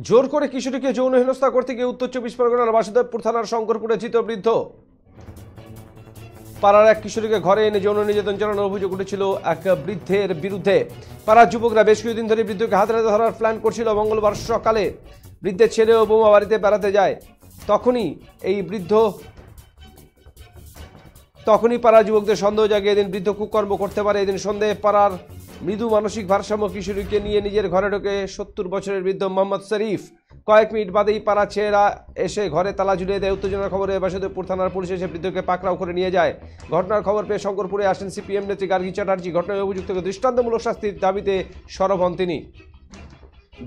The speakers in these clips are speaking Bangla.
জোর করে কিশোরীকে যৌন হেনস্থা করতে গিয়ে উত্তর ২৪ পরগনার বাসুদেবপুর থানার শঙ্করপুরে ধৃত বৃদ্ধ। পাড়ার এক কিশোরীকে ঘরে এনে যৌন নির্যাতন চালানোর অভিযোগ উঠেছিল এক বৃদ্ধের বিরুদ্ধে। পাড়ার যুবকরা বেশ কিছুদিন ধরে বৃদ্ধকে হাতে নাতে ধরার প্ল্যান করছিল। মঙ্গলবার সকালে বৃদ্ধের ছেলে ও বৌমা বাড়িতে বেড়াতে যায়। তখনই পাড়ার যুবকদের সন্দেহ জাগে এদিন বৃদ্ধ কুকর্ম করতে পারে। এদিন সন্ধ্যে পাড়ার মৃদু মানসিক ভারসাম্য কিশোরীকে নিয়ে নিজের ঘরে ঢোকে ৭০ বছরের বৃদ্ধ মোহাম্মদ শরীফ। কয়েক মিনিট বাদেই পাড়া ছেলেরা এসে ঘরে তালা ঝুলিয়ে দেয়। উত্তেজনার খবরে বাসুদেবপুর থানার পুলিশ এসে বৃদ্ধকে পাকড়াও করে নিয়ে যায়। ঘটনার খবর পেয়ে শঙ্করপুরে আসেন সিপিএম নেত্রী গার্গী চ্যাটার্জি। ঘটনায় অভিযুক্তকে দৃষ্টান্তমূলক শাস্তির দাবিতে সরব হন তিনি।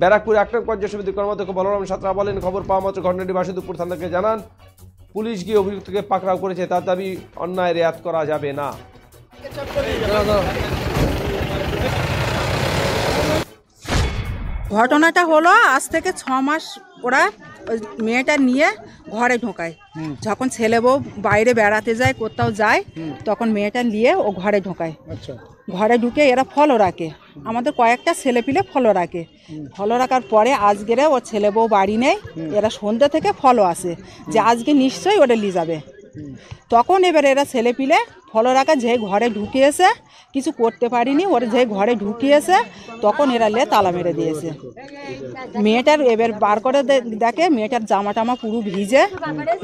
ব্যারাকপুর ১ নং পঞ্চায়েত সমিতির কর্মাধ্যক্ষ বলরাম সাঁতরা বলেন, খবর পাওয়া মাত্র ঘটনাটি বাসুদেবপুর থানাকে জানান। পুলিশ গিয়ে অভিযুক্তকে পাকড়াও করেছে। তার দাবি অন্যায় রেয়াত করা যাবে না। ঘটনাটা হলো আজ থেকে ৬ মাস ওরা ওই মেয়েটা নিয়ে ঘরে ঢোকায়। যখন ছেলে বউ বাইরে বেড়াতে যায়, কোথাও যায়, তখন মেয়েটা নিয়ে ও ঘরে ঢোকায়। ঘরে ঢুকে এরা ফলো রাখে, আমাদের কয়েকটা ছেলে পিলে ফলো রাখে। ফলো রাখার পরে আজকেরে ও ছেলে বউ বাড়ি নেই, এরা সন্ধ্যে থেকে ফলো আসে যে আজকে নিশ্চয়ই ওটা নিয়ে যাবে। তখন এবার এরা ছেলে পিলে ফলো রাখা যে ঘরে ঢুকিয়েছে, কিছু করতে পারিনি, ওরা যে ঘরে ঢুকিয়েছে তখন এরা লে তালা মেরে দিয়েছে। মেয়েটার এবার বার করে দেখে মেয়েটার জামা টামা পুরো ভিজে,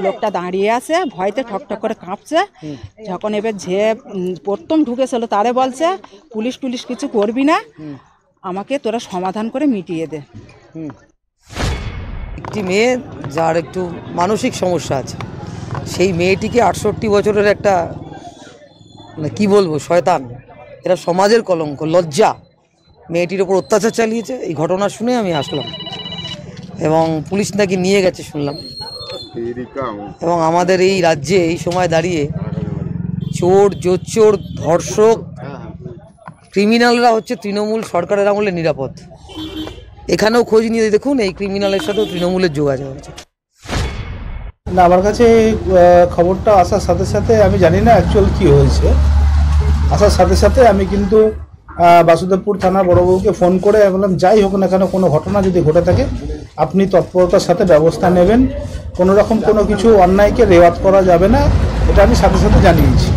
লোকটা দাঁড়িয়ে আছে ভয়তে ঠকঠক করে কাঁপছে। যখন এবার যে প্রথম ঢুকেছিল তারে বলছে, পুলিশ টুলিশ কিছু করবি না, আমাকে তোরা সমাধান করে মিটিয়ে দে। একটি মেয়ে যার একটু মানসিক সমস্যা আছে, সেই মেয়েটিকে ৬৮ বছরের একটা মানে কী বলবো শয়তান, এরা সমাজের কলঙ্ক, লজ্জা, মেয়েটির ওপর অত্যাচার চালিয়েছে। এই ঘটনা শুনে আমি আসলাম এবং পুলিশ নাকি নিয়ে গেছে শুনলাম। এবং আমাদের এই রাজ্যে এই সময় দাঁড়িয়ে চোর, জোচ্চোর, ধর্ষক, ক্রিমিনালরা হচ্ছে তৃণমূল সরকারের আমলে নিরাপদ। এখানেও খোঁজ নিয়ে দেখুন, এই ক্রিমিনালের সাথেও তৃণমূলের যোগাযোগ আছে। না, আমার কাছে খবরটা আসার সাথে সাথে আমি জানি না অ্যাকচুয়াল কী হয়েছে। আসার সাথে সাথে আমি কিন্তু বাসুদেবপুর থানার বড়বাবুকে ফোন করে বললাম, যাই হোক না কেন কোনো ঘটনা যদি ঘটে থাকে আপনি তৎপরতার সাথে ব্যবস্থা নেবেন, কোনো রকম কোনো কিছু অন্যায়কে রেওয়াত করা যাবে না, এটা আমি সাথে সাথে জানিয়েছি।